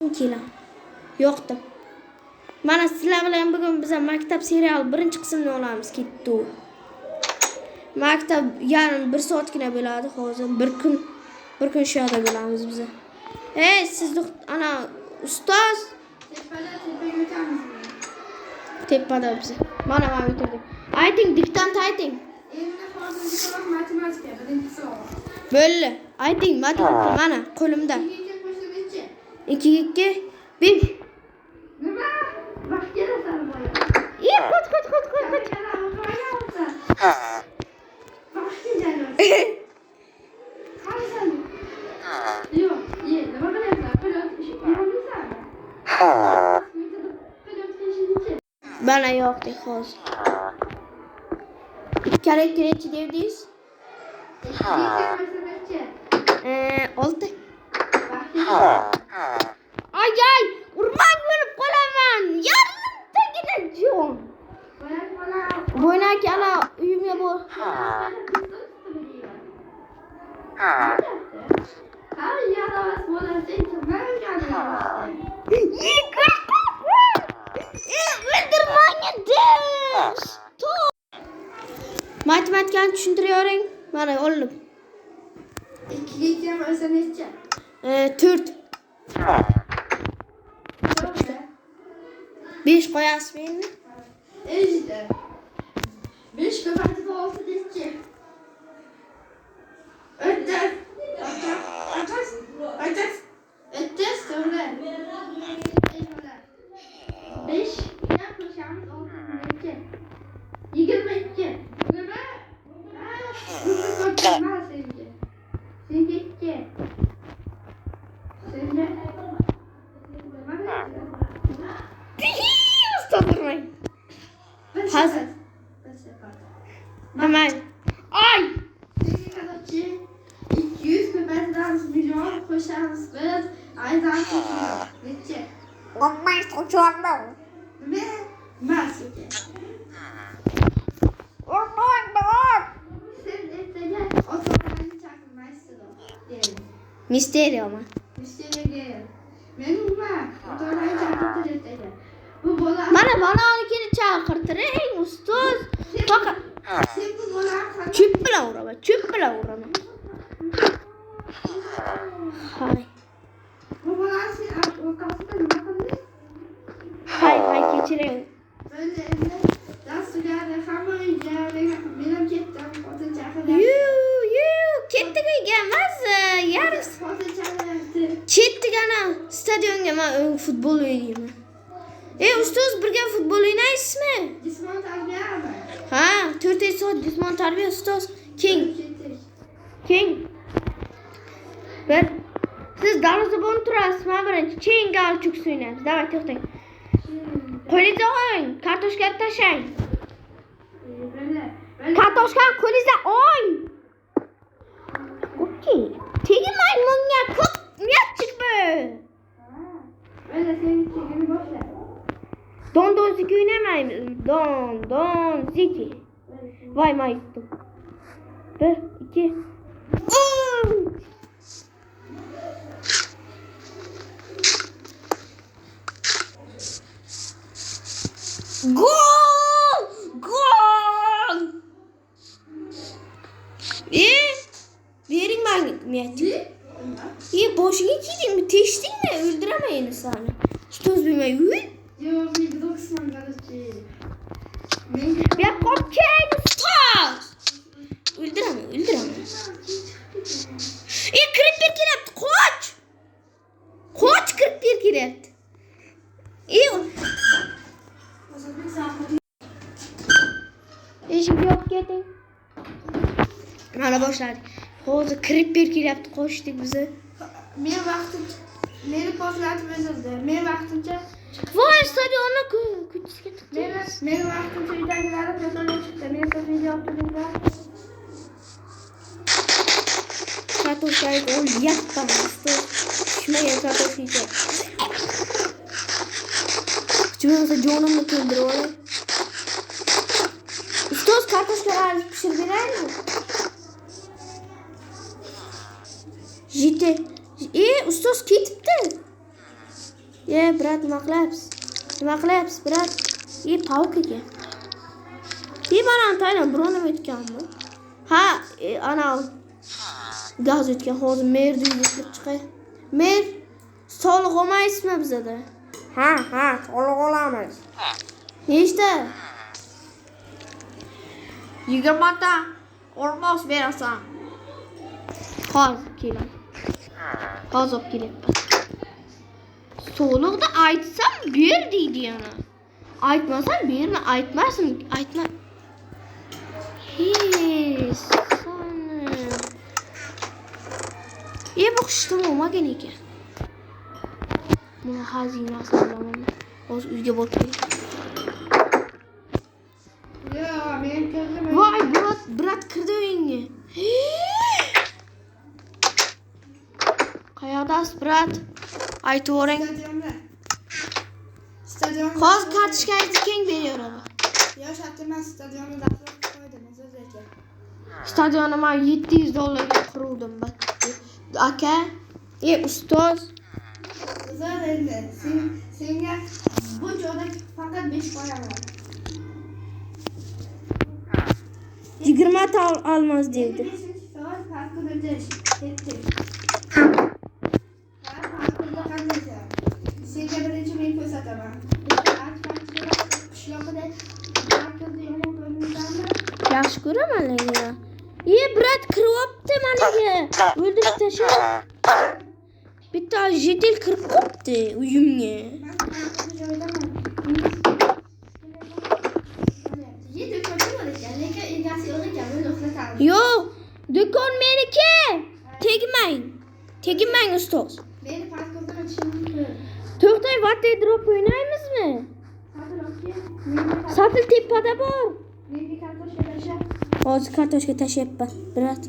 Kela. Yo'qdi. Mana sizlar bilan bugun biz maktab serial birinchi qismini olamiz. Ketdi. Maktab yarim 1 soatgina bo'ladi hozir. Bir kun shu yerda bo'lamiz biz. Siz ana ustoz tepada biz. Mana o'tirdik. Ayting, diktant ayting. Endi hozir matematika birinchi savol. Bo'ldi. Ayting, matematika mana qo'limda. 2 2 5. Nima? Vaqt kelasan boya. Qoch. Vaqt keladi. Qarasan. Yo'q, nima qilyapsan? Pilot ish qilmaysanmi? Bana yo'q hozir. Karakterchi devdingiz? 6. Ay, urmang bo'lib qolaman. Yarimtagina jon. Bo'ynak ana uyimga bor. Matematikani tushuntiravering. Mana oldim. 2 ham o'sa necha? 4. 5 qo'yasizmi endi? Ejda. 5 ko'paytirib 6 necha? O'ttiz. O'ttiz to'g'ri. 5 ga qo'shamiz 6 necha? 22. Nima? Senga. Stopurmang. Hazır. Hemen. Ay! 200 ko'paytiramiz million qo'shamiz biz. Aydan necha? 15 uçurdu. Nima? Mas ekan. Sen ertaga ota-onani chaqirmaysizlar. Misterio mu? Misteriyaga. Men nima? Ota-onani chaqirtir ertaga. Bu bola. Mana onikini chaqirtiring, ustoz. Faqat Sen bu bolani chip bilan uraman. Hay. Bu bolani sen orqasida nima qilding? Hay, kechiring. Böyle endi dars tugadi, hamma uyga, men ham ketdim, ota chaqiryapti. Ketdik uyga emas, yarim Ota chaqiryapti. ketdik ana stadionga men futbol o'ynayman. Ustoz birga futbol o'ynaysizmi? Jismoniy tarbiyami? Ha, 4 soat jismoniy tarbiya ustoz. King. Siz darvozabon turasiz, men birinchi King galchuk o'ynaymiz. Davay, to'xtang. Qo'lingizga oling, kartoshkani tashlang. Kartoshkani qo'lingizga oling. Okey. Tegmang menga, ko'p niyatchikmi? Böyle senin çekini boşla. Don ziki o'ynamaymiz. Don ziki. Voy, maytdim. 1 2 Gol! Vering magnetni. Boshiga kiydingmi? Teshdingmi? O'ldiramayman seni. Ustoz bilmay. Yo, bir doksan galıcı. Ya kopken ustoz. O'ldiraman. Kirib kelyapti, qoch. Kirib kelyapti. Eshikni yopib keting. Mana boshladik. Hozir kirib kelyapti, qochdik biz. Men vaqtim meni portlatib o'zildi. Men vaqtimcha Voy, stadionni kuchga tiqdi. men vaqtimcha uydagilarni to'songa chiqdi. Men siz video olib Kartoshkani o'lyapman, ustoz. Pishmagan kartoshka. Kuchimda jonimni to'ldirib olay. Ustoz kartoshkalarni pishirib beraymi? Jite. Ustoz ketibdi. brat, nima qilyapsiz? Nima qilyapsiz, brat? Pavuk ekan. Mana taylan birovni o'tganmi? Ha, ana gaz o'tgan. Hozir merni uyga kirib chiqay. Mer, soliq olmaysizmi bizda? Ha, soliq olamiz. Nechta? 20 ta olmos berasan. Hozir keling. Hozir olib kelyapman. Soliqni aytsam ber deydi yana. Aytmasam berma, aytmasin, aytma. Bu qishda olmagan ekan. Buni xazinasi olaman. Hozir uyga borib kelay. Men ko'zim. Voy, brat kirdi uyingga. Qayerdasiz, brat? Aytib o'ring. Stadionda. Hozir kartochkangizni keng beraman. Yosh atmas stadionni daxlab qo'ydim, o'z aka. Stadionni men $700 quruvdim bak. Aka, ustoz. Uzr endi. Senga bu joyda faqat 5 qo'yaman. 20 ta olmaz deydi. Soat farqi o'tish. Ketdi. Senga birinchi men ko'rsataman. Qishloqda farqi yomon ko'ringanmi? Yaxshi ko'raman lekin. Brat kiryapti meniga. O'ldirib tashlab. Bitta jetel kirib qopti uyimga. Yo'q, do'kon meniki. Tegmang ustoz. Meni pasportdan o'tishim mumkin. To'xtang, vatte drop o'ynaymizmi? Satil tepada bor. Menga kartoshka tashlab. Hozir kartoshka tashlayapman, brat.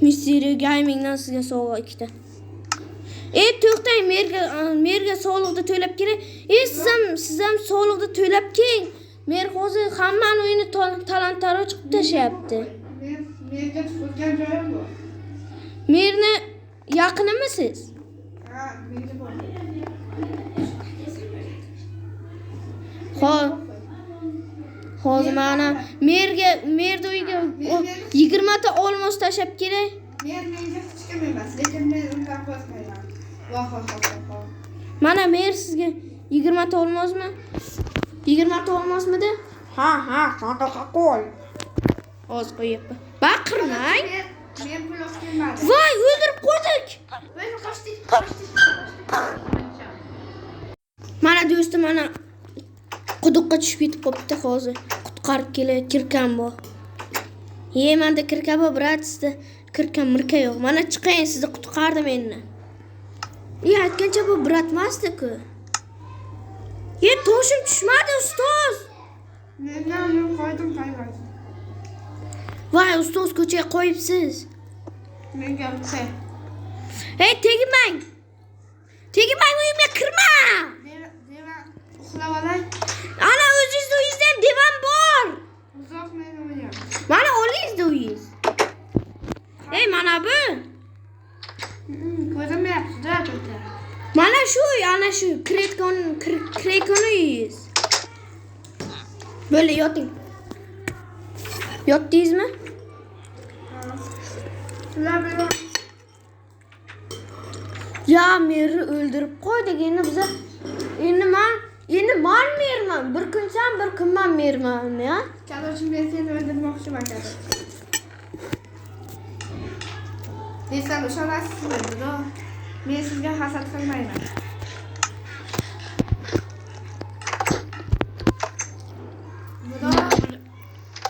Mystery Gaming'dan sizga sovg'a 2 ta. To'xtang, merga soliqni to'lab keling. Siz ham soliqni to'lab keling. Mer hozir hammani uyini talon-taroj qilib tashlayapti. Merga tufurgan joyim bor. Merni yaqinimisiz? Ha, menga bor. Hozir mana merni uyiga 20 ta olmos tashab kerak. Men menga hech kim emas, lekin men undan qo'rqmayman. Voh. Mana mer sizga 20 ta olmosmi? 20 ta olmosmidi? Ha, sandiqqa qo'y. Hozir qo'yapman. Baqirmang. Men pul olib kelmadim. Voy, o'ldirib qo'ydik. Mana qochdik. Mana do'stim, mana quduqqa tushib ketib qopti hozir. Qutqarib kelib kirkan bor. Menda kirka bor, brat, sizda kirkan mirka yo'q. Mana chiqing, sizni qutqardim endi. Aytgancha bu brat emasdi-ku. Toshim tushmadi, ustoz. Menga yo'q qo'ydim, qayg'urdim. Voy, ustoz, ko'chaga qo'yibsiz. Menga qo'y. Tegmang. Uyimga kirma. Deva uxlab olay. Ana o'zingizda uyingizda ham divan bor. Uzoq men o'yam. Mana olingizda uyingiz. Mana bu. Ko'rinmayapti-da bitta. Mana shu, ana shu kreykon uyingiz. Böyle yoting. Yotdingizmi? Ular bilan Merni o'ldirib qo'ydik. Endi biza man merman. Bir kun sen, bir kun men merman, ya. Kadoshim men seni o'ldirmoqchiman, Kadosh. Desam ishonasizmi, bro? Men sizga hasad qilmayman.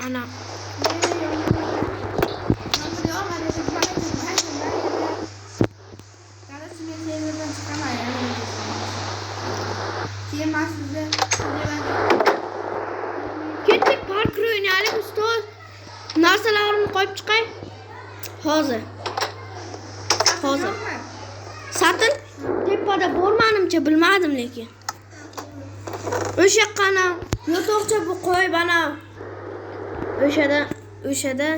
Ana. Ketdik, parkur o'ynaylik, ustoz. Narsalarimni qo'yib chiqay. Hozir. Satin tepada bormanimcha bilmadim lekin. O'sha qana yotoqcha bu qo'yib ana o'shada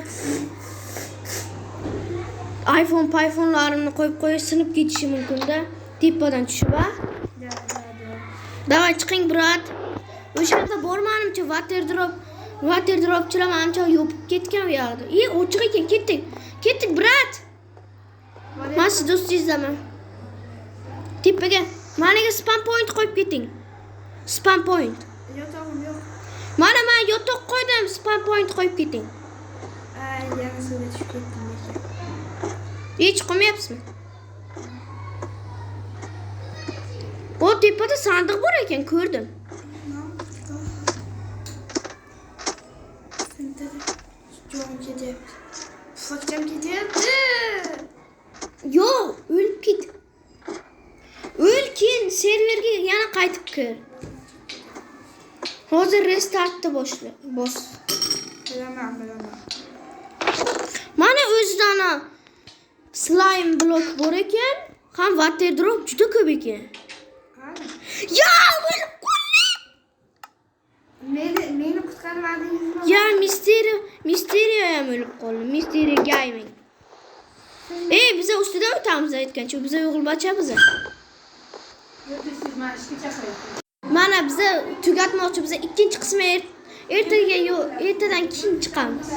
iPhone'larimni qo'yib sinib ketishi mumkin-da. Tepadan tushib, ha? Davay chiqing, brat. O'sha yerda bormanimcha water dropchilar manimcha yopib ketgan u yerda. Ochiq ekan, ketdik. Ketdik, brat. Men siz do'stingizdaman. Tepaga managa spam point qo'yib keting. Spam point. Yotog'im yo'q. Mana men yotoq qo'ydim, spam point qo'yib keting. Yana suvga tushib ketdim lekin. Hech qilmayapsizmi? O tepada sandiq bor ekan, ko'rdim. Jo'm ketyapti. Pufakcham ketyapti. Yo'q, o'lib ket. O'lkin, serverga yana qaytib kir. Hozir restartni boshla. Bos. Bilaman. Mana o'zidan slime blok bor ekan, ham water drop juda ko'p ekan. Ya, o'lib qoldim. Meni qutqarmadingizmi? Ya, Mysterio ham o'lib qoldi. Mysterio Gaming. Biza ustidan o'tamiz aytgancha, biza yo'g'ilbacha biza. Siz mana ishga chaqiryapsiz. Mana biza tugatmoqchi, biza ikkinchi qismi ertaga ertadan keyin chiqamiz.